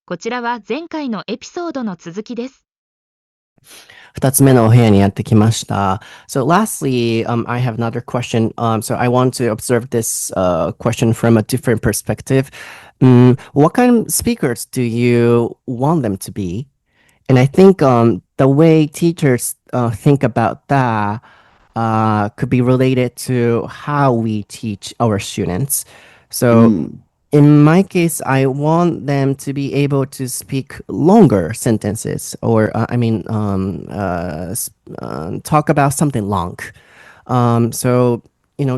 こちらは前回のエピソードの続きです。二つ目のお部屋にやってきました。So lastly, I have another question. So I want to observe this question from a different perspective. What kind of speakers do you want them to be? And I think the way teachers think about that could be related to how we teach our students. So Mm, in my case, I want them to be able to speak longer sentences, or talk about something long. So,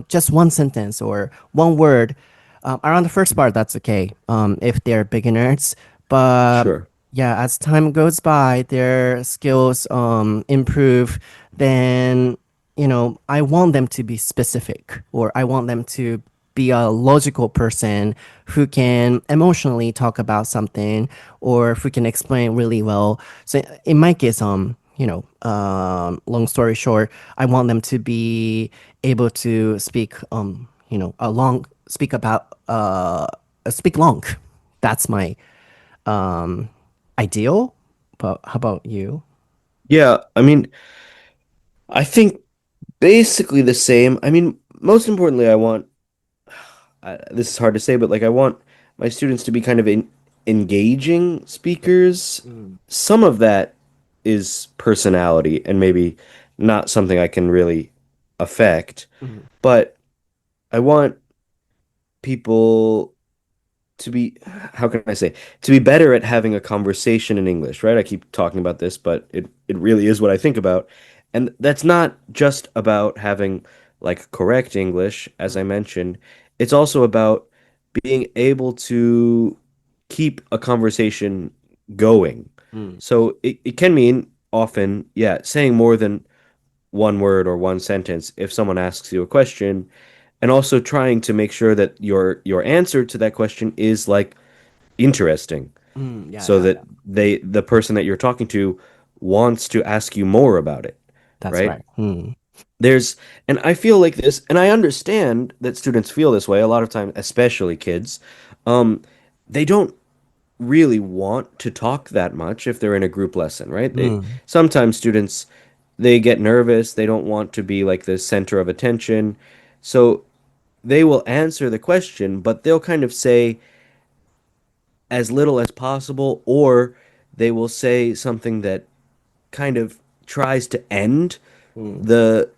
just one sentence or one word. Around the first part, that's okay, if they're beginners. But sure. yeah, as time goes by, their skills improve, then, I want them to be specific, or I want them to be a logical person who can emotionally talk about something or who can explain really well. So in my case, long story short, I want them to be able to speak, speak long. That's my um, ideal. But how about you? Yeah, I think basically the same. Most importantly, this is hard to say, but like I want my students to be kind of engaging speakers. Mm, Some of that is personality and maybe not something I can really affect, mm, but I want people to be, how can I say, to be better at having a conversation in English, right? I keep talking about this, but it really is what I think about. And that's not just about having like correct English, as I mentioned. It's also about being able to keep a conversation going. mm, So it can mean often, yeah, saying more than one word or one sentence if someone asks you a question, and also trying to make sure that your answer to that question is like interesting, yeah, so yeah, that yeah. the person that you're talking to wants to ask you more about it, That's right? right. Mm, There's and I feel like this, and I understand that students feel this way a lot of times, especially kids. Um, they don't really want to talk that much if they're in a group lesson, right? mm, Sometimes students they get nervous, they don't want to be like the center of attention. So they will answer the question, but they'll kind of say as little as possible, or they will say something that kind of tries to end mm, the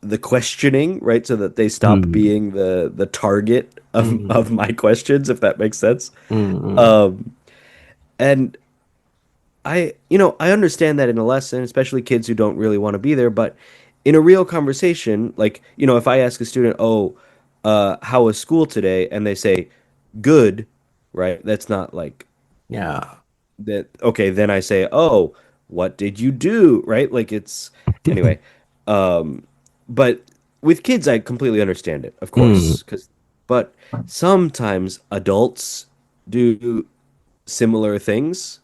the questioning, right? So that they stop mm, being the target of mm, my questions, if that makes sense. mm, mm. Um, and I understand that in a lesson, especially kids who don't really want to be there, but in a real conversation, like, if I ask a student, "Oh, how was school today?" and they say, "Good," right? That's not like Yeah. that. Okay, then I say, "Oh, what did you do?" Right? Like it's anyway. Um, but with kids, I completely understand it, of Mm, course, but sometimes adults do similar things,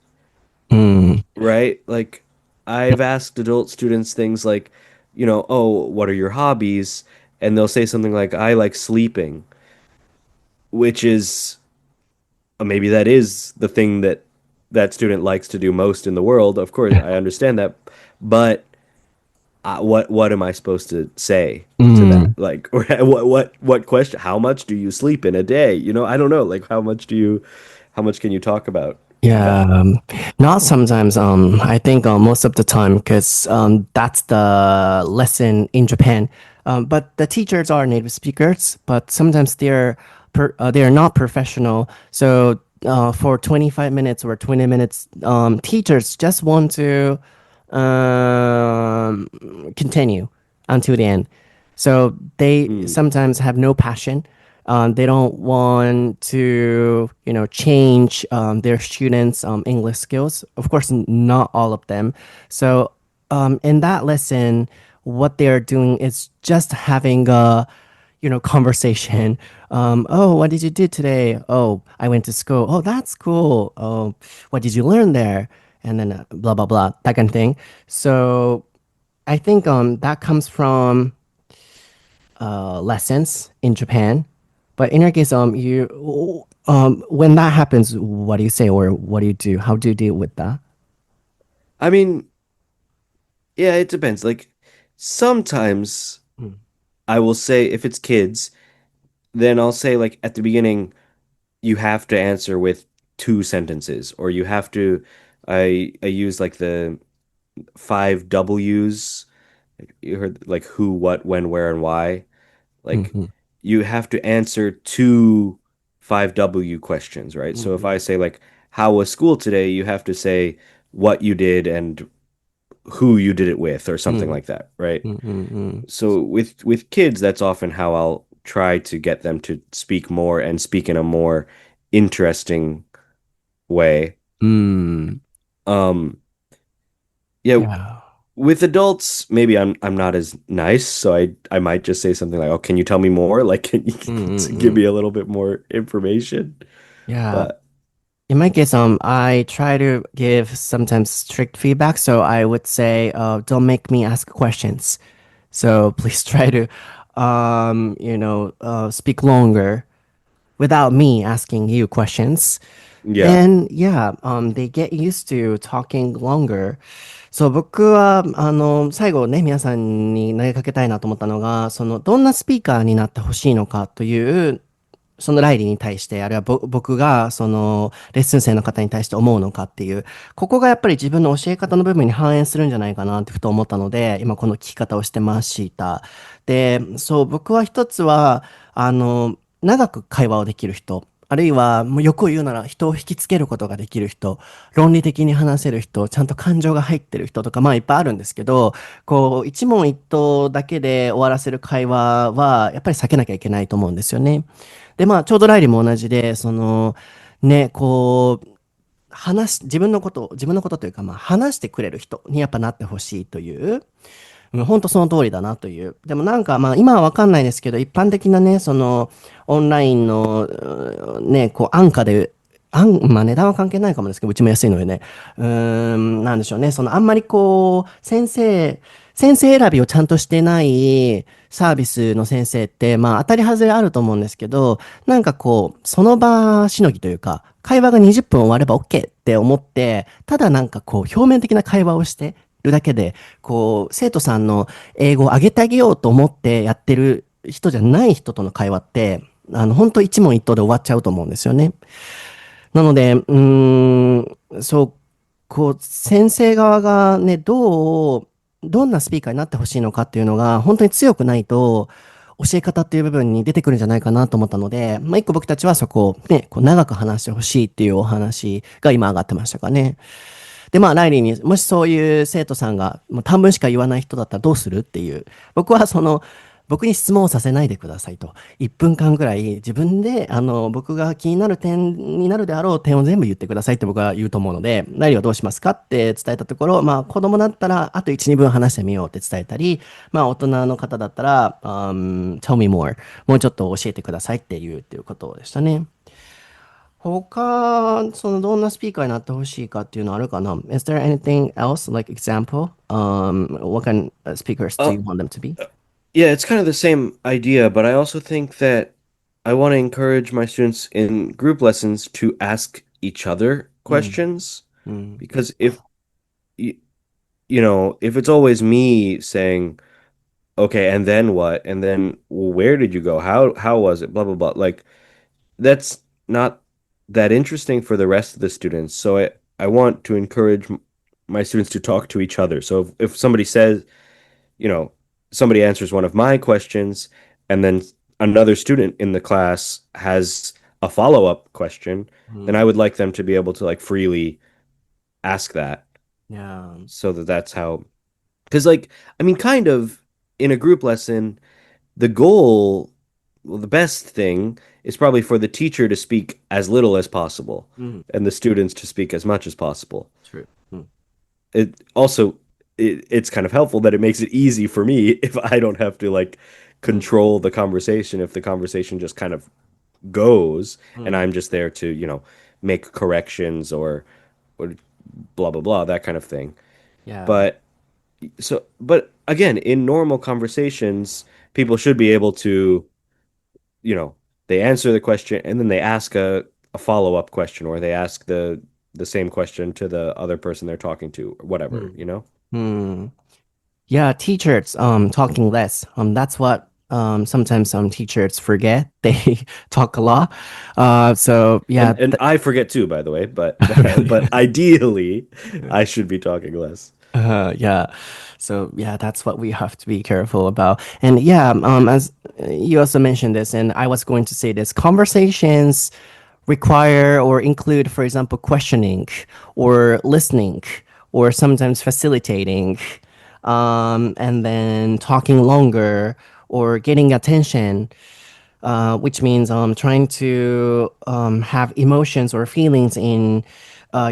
mm, right? Like I've asked adult students things like, "Oh, what are your hobbies?" And they'll say something like, "I like sleeping," which is maybe that is the thing that that student likes to do most in the world. Of course, I understand that, but what am I supposed to say to that? mm. Like, or what question? How much do you sleep in a day? I don't know. Like, how much can you talk about Yeah, that? not sometimes. I think most of the time, because that's the lesson in Japan. But the teachers are native speakers, but sometimes they're not professional. So for 25 minutes or 20 minutes, teachers just want to um, continue until the end. So they Mm, sometimes have no passion. They don't want to, change their students' English skills. Of course, not all of them. So in that lesson, what they're doing is just having a, conversation. Oh, what did you do today? Oh, I went to school. Oh, that's cool. Oh, what did you learn there? And then blah blah blah, that kind of thing. So I think that comes from lessons in Japan. But in your case, When that happens, what do you say or what do you do? How do you deal with that? I mean, yeah, it depends. Like sometimes Mm, I will say if it's kids, then I'll say like at the beginning you have to answer with two sentences or you have to I use like the five W's. You heard like who, what, when, where, and why. Like mhm, you have to answer two 5W questions, right? So if mhm, I say like how was school today, you have to say what you did and who you did it with or something mm, like that, right? mm, mm, mm. So with kids, that's often how I'll try to get them to speak more and speak in a more interesting way. Mm, Um, yeah, yeah. with adults, maybe I'm not as nice, so I might just say something like, "Oh, can you tell me more? Like, can you Mm, mm, give mm. me a little bit more information?" Yeah. But In my case, I try to give sometimes strict feedback. So I would say, don't make me ask questions. So please try to, speak longer without me asking you questions. yeah, Then, yeah, they get used to talking longer. そう、僕は、最後ね、皆さんに投げかけたいなと思ったのが、どんなスピーカーになってほしいのかという、そのライリーに対して、あるいは僕が、レッスン生の方に対して思うのかっていう、ここがやっぱり自分の教え方の部分に反映するんじゃないかなってふと思ったので、今この聞き方をしてました。で、そう、僕は一つは、長く会話をできる人、あるいは、もう欲を言うなら人を引きつけることができる人、論理的に話せる人、ちゃんと感情が入ってる人とか、まあいっぱいあるんですけど、こう、一問一答だけで終わらせる会話は、やっぱり避けなきゃいけないと思うんですよね。で、まあ、ちょうどライリーも同じで、ね、こう、自分のことというか、まあ、話してくれる人にやっぱなってほしいという、本当その通りだなという。でもなんか、まあ、今はわかんないですけど、一般的なね、オンラインの、ね、こう、安価で、まあ値段は関係ないかもですけど、うちも安いのでね。なんでしょうね。あんまりこう、先生選びをちゃんとしてないサービスの先生って、まあ当たり外れあると思うんですけど、なんかこう、その場しのぎというか、会話が20分終われば OK って思って、ただなんかこう、表面的な会話をしてるだけで、こう、生徒さんの英語を上げてあげようと思ってやってる人じゃない人との会話って、本当一問一答で終わっちゃうと思うんですよね。なので、そう、こう、先生側がね、どんなスピーカーになってほしいのかっていうのが、本当に強くないと、教え方っていう部分に出てくるんじゃないかなと思ったので、まあ、一個僕たちはそこをね、こう長く話してほしいっていうお話が今上がってましたかね。で、まあ、ライリーに、もしそういう生徒さんが、もう短文しか言わない人だったらどうするっていう。僕は僕に質問をさせないでくださいと。1分間ぐらい自分で、僕が気になる点になるであろう点を全部言ってくださいって僕は言うと思うので、ライリーはどうしますかって伝えたところ、まあ、子供だったら、あと1、2分話してみようって伝えたり、まあ、大人の方だったら、tell me more。もうちょっと教えてくださいっていうことでしたね。他、どんなスピーカーになってほしいかっていうのあるかな？ Is there anything else, like example? What kind of speakers do you oh, want them to be? yeah, it's kind of the same idea, but I also think that I want to encourage my students in group lessons to ask each other うん、questions うん、because if you, you know, if it's always me saying, "Okay, and then what? And then well, where did you go? How was it? Blah blah blah." Like that's not that interesting for the rest of the students. So I want to encourage my students to talk to each other. So if somebody says, you know, somebody answers one of my questions and then another student in the class has a follow-up question, う then I would ん。like them to be able to like freely ask that Yeah. so that that's how because like I mean kind of in a group lesson the goal, well, the best thing is probably for the teacher to speak as little as possible うん。and the students to speak as much as possible. True. うん。It also it's kind of helpful that it makes it easy for me if I don't have to like うん。control the conversation if the conversation just kind of goes う and ん。I'm just there to, make corrections or blah blah blah that kind of thing. Yeah. But but again, in normal conversations, people should be able to you know, they answer the question and then they ask a a follow-up question, or they ask the same question to the other person they're talking to, or whatever, you know? Yeah, teachers talking less. That's what sometimes some teachers forget. They talk a lot. So yeah, And I forget too, by the way, but really. but ideally, I should be talking less. Yeah. So yeah, that's what we have to be careful about. And yeah, as you also mentioned this, and I was going to say this, conversations require or include, for example, questioning or listening or sometimes facilitating, and then talking longer or getting attention, which means trying to have emotions or feelings in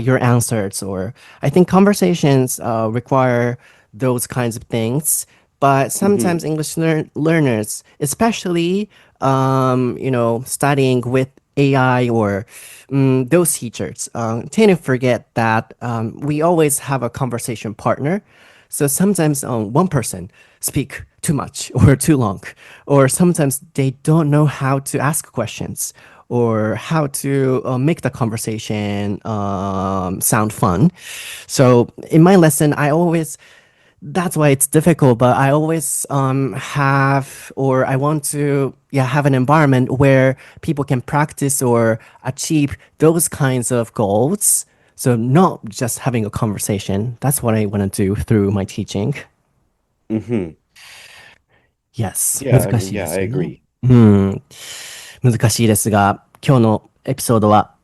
your answers. Or I think conversations require those kinds of things. But sometimes English learners, especially studying with AI or those teachers, tend to forget that we always have a conversation partner. So sometimes one person speak too much or too long, or sometimes they don't know how to ask questions or how to make the conversation sound fun. So in my lesson, that's why it's difficult, but I always I want to have an environment where people can practice or achieve those kinds of goals. So not just having a conversation. That's what I want to do through my teaching. Yes. Yeah, 難しいで yeah, す I よね。agree. 難しいですが、今日のエピソードは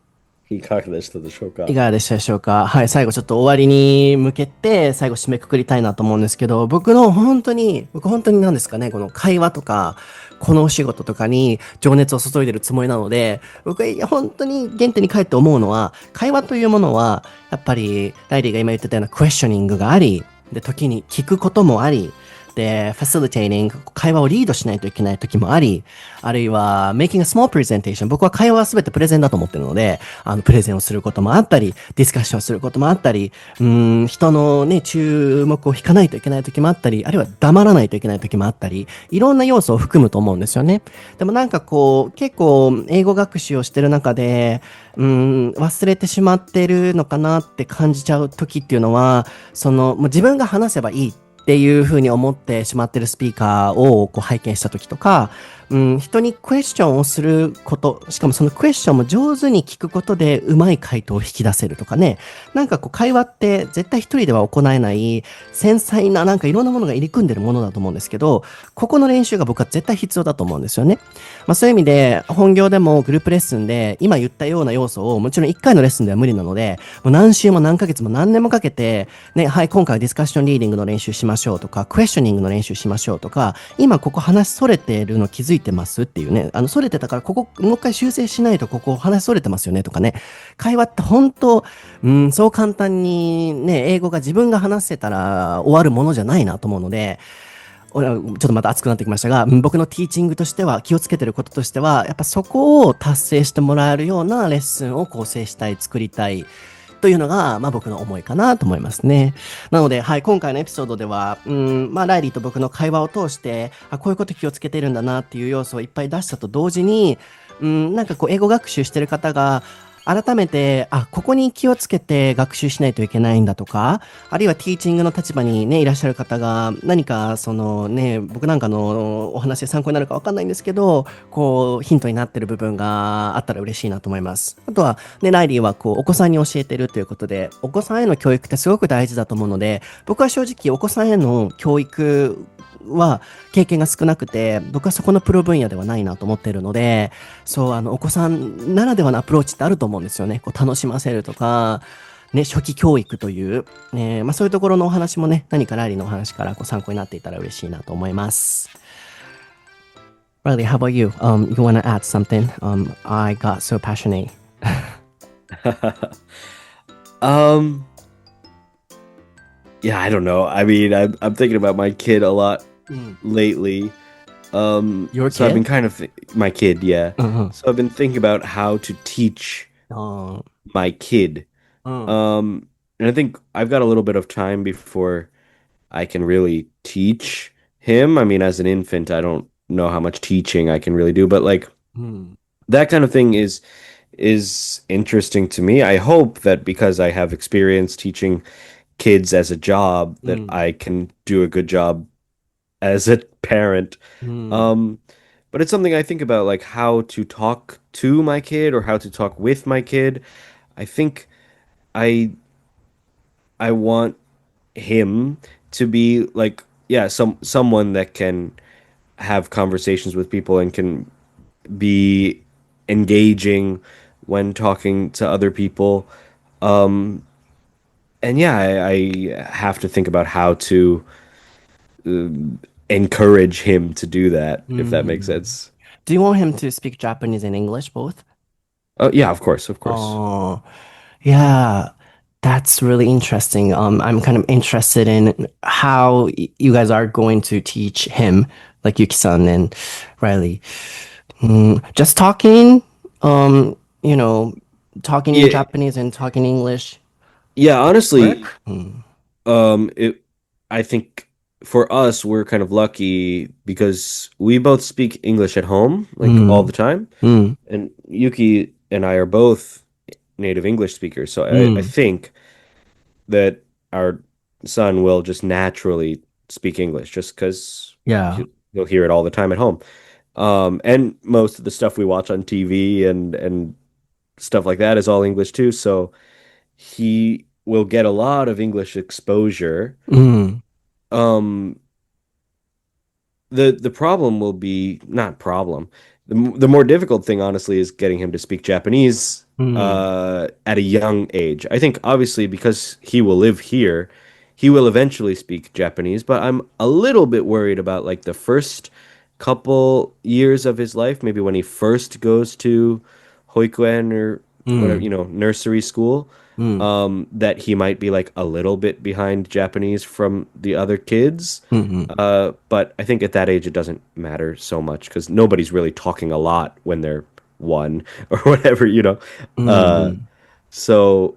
いかがでしたでしょうか。はい、最後ちょっと終わりに向けて、最後締めくくりたいなと思うんですけど、僕本当に何ですかね、この会話とか、このお仕事とかに情熱を注いでるつもりなので、僕は本当に原点に帰って思うのは、会話というものは、やっぱり、ライリーが今言ってたようなクエスチョニングがあり、で、時に聞くこともあり、で、facilitating、会話をリードしないといけない時もあり、あるいは making a small presentation、僕は会話は全てプレゼンだと思ってるので、プレゼンをすることもあったり、ディスカッションをすることもあったり、人のね、注目を引かないといけない時もあったり、あるいは黙らないといけない時もあったり、いろんな要素を含むと思うんですよね。でもなんかこう、結構英語学習をしてる中で、忘れてしまってるのかなって感じちゃう時っていうのは、もう自分が話せばいいっていうふうに思ってしまってるスピーカーをこう拝見した時とか、人にクエスチョンをすること、しかもそのクエスチョンも上手に聞くことでうまい回答を引き出せるとかね。なんかこう会話って絶対一人では行えない繊細ななんかいろんなものが入り組んでるものだと思うんですけど、ここの練習が僕は絶対必要だと思うんですよね。そういう意味で本業でもグループレッスンで今言ったような要素をもちろん1回のレッスンでは無理なので、もう何週も何ヶ月も何年もかけて、ね、はい、今回はディスカッションリーディングの練習しましょうとか、クエスチョニングの練習しましょうとか、今ここ話それてるの気づいてますっていうね、それてたからここもう一回修正しないとここ話それてますよねとかね、会話って本当、そう簡単にね、英語が自分が話せたら終わるものじゃないなと思うので、俺はちょっとまた熱くなってきましたが、僕のティーチングとしては気をつけてることとしては、やっぱそこを達成してもらえるようなレッスンを構成したい、作りたいというのが、僕の思いかなと思いますね。なので、はい、今回のエピソードでは、ライリーと僕の会話を通して、こういうこと気をつけてるんだなっていう要素をいっぱい出したと同時に、なんかこう、英語学習してる方が、改めて、ここに気をつけて学習しないといけないんだとか、あるいはティーチングの立場にね、いらっしゃる方が、何かそのね、僕なんかのお話で参考になるかわかんないんですけど、こう、ヒントになってる部分があったら嬉しいなと思います。あとは、ね、ライリーはこう、お子さんに教えてるということで、お子さんへの教育ってすごく大事だと思うので、僕は正直お子さんへの教育は経験が少なくて、僕はそこのプロ分野ではないなと思っているので、そう、お子さんならではのアプローチってあると思うんですよね。こう楽しませるとか、ね、初期教育という、そういうところのお話もね、何かライリーのお話からこう参考になっていたら嬉しいなと思います。Riley, how about you? You want to add something? I got so passionate. Yeah, I don't know. I mean, I'm thinking about my kid a lot lately. Your So I've been kid? kind of my kid, yeah. Uh-huh. So I've been thinking about how to teach Uh, my kid. uh, And I think I've got a little bit of time before I can really teach him. I mean, as an infant, I don't know how much teaching I can really do, but like mm, that kind of thing is is interesting to me. I hope that because I have experience teaching kids as a job, that I can do a good job as a parent. Um, but it's something I think about, like how to talk to my kid or how to talk with my kid. I think I I want him to be like, yeah, someone that can have conversations with people and can be engaging when talking to other people. Um, and yeah, I have to think about how to encourage him to do that, if that makes sense. Do you want him to speak Japanese and English both? Oh, yeah, of course, of course. Oh, yeah, that's really interesting. I'm kind of interested in how you guys are going to teach him, like Yuki-san and Riley. Just talking, talking in Yeah, Japanese and talking English. yeah, honestly, Work? it I think for us we're kind of lucky because we both speak English at home, like all the time. Mm, And Yuki and I are both native English speakers, so I mm, think that our son will just naturally speak English just because yeah. he'll hear it all the time at home. And most of the stuff we watch on TV and stuff like that is all English too, so he will get a lot of English exposure. Mm, Um, the problem will be not problem. The more difficult thing, honestly, is getting him to speak Japanese mm, at a young age. I think obviously because he will live here, he will eventually speak Japanese, but I'm a little bit worried about like the first couple years of his life, maybe when he first goes to hoikuen or whatever, mm, nursery school, mm, that he might be like a little bit behind Japanese from the other kids. mm, But I think at that age it doesn't matter so much because nobody's really talking a lot when they're one or whatever. Uh, mm, so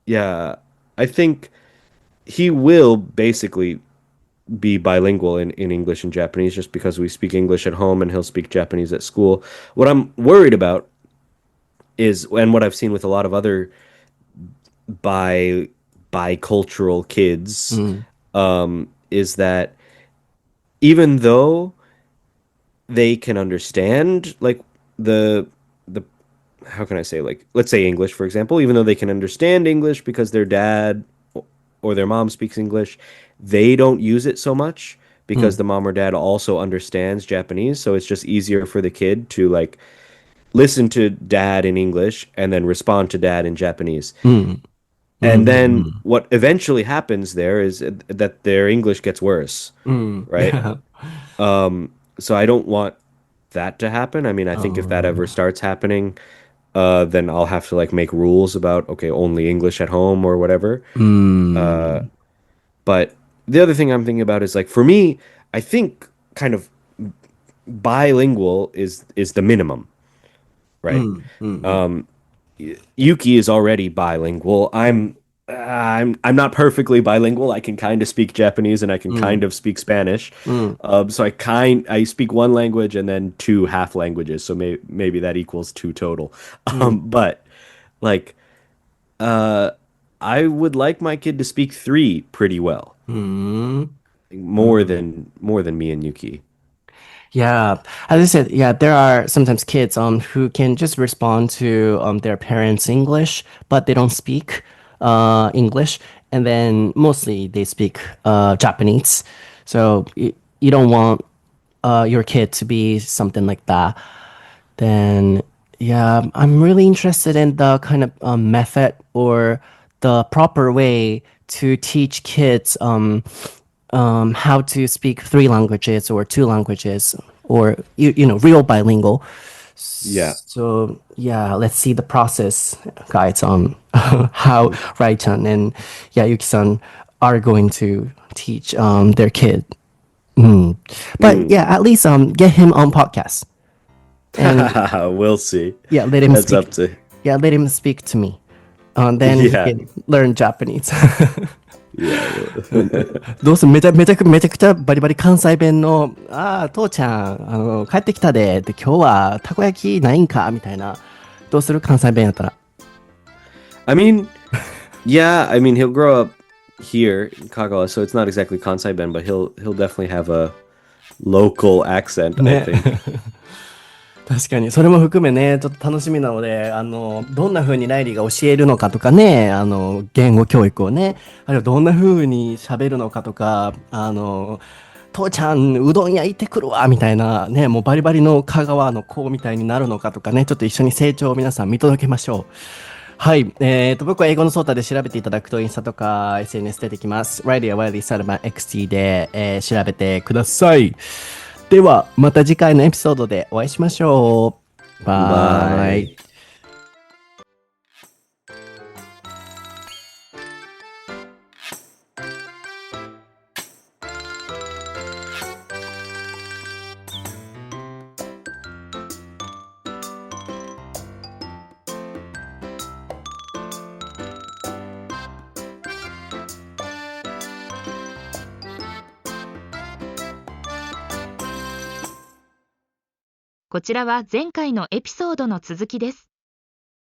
yeah, I think he will basically be bilingual in English and Japanese just because we speak English at home and he'll speak Japanese at school. What I'm worried about is, and what I've seen with a lot of other bi bicultural kids, mm, is that even though they can understand like the how can I say, like, let's say English, for example, even though they can understand English because their dad or their mom speaks English, they don't use it so much because mm, the mom or dad also understands Japanese, so it's just easier for the kid to like listen to dad in English and then respond to dad in Japanese. mm, And mm, then mm, what eventually happens there is that their English gets worse, mm. right? So I don't want that to happen. I mean, I think if that ever Oh, starts happening, then I'll have to like make rules about, okay, only English at home or whatever. Uh, mm, but the other thing I'm thinking about is like for me, I think kind of bilingual is the minimum, right? mm, mm, Um, Yuki is already bilingual. I'm not perfectly bilingual. I can kind of speak Japanese and I can mm, kind of speak Spanish. mm, So I speak one language and then two half languages. So maybe that equals two total. mm, But like uh I would like my kid to speak three pretty well. mm, More mm. than me and Yuki. Yeah, as I said, yeah, there are sometimes kids who can just respond to their parents' English, but they don't speak English, and then mostly they speak Japanese. So you don't want your kid to be something like that. Then yeah, I'm really interested in the kind of method or the proper way to teach kids how to speak three languages or two languages or real bilingual. Yeah. So yeah, let's see the process, guys, on how Rai-chan and yeah, Yuki-san are going to teach their kid. Mm. But Mm. yeah, at least get him on podcast and We'll see. yeah, let him That's speak. up to Yeah, let him speak to me. Then he yeah. can learn Japanese. Yeah. どうするめちゃくちゃバリバリ関西弁の、ああ、父ちゃん、帰ってきたで、今日はたこ焼きないんかみたいなどうする関西弁やったら。I mean, yeah, I mean he'll grow up here in Kagawa, so it's not exactly Kansai Ben, but he'll definitely have a local accent, I ね think. 確かにそれも含めねちょっと楽しみなのでどんな風にライリーが教えるのかとかね言語教育をねあるいはどんな風に喋るのかとか父ちゃんうどん屋行ってくるわみたいなねもうバリバリの香川の子みたいになるのかとかねちょっと一緒に成長を皆さん見届けましょう。はい。僕は英語のソータで調べていただくとインスタとか SNS 出てきます。Riley や Wiley サルマン XT で、調べてください。では、また次回のエピソードでお会いしましょう。バイ。Bye. こちらは前回のエピソードの続きです。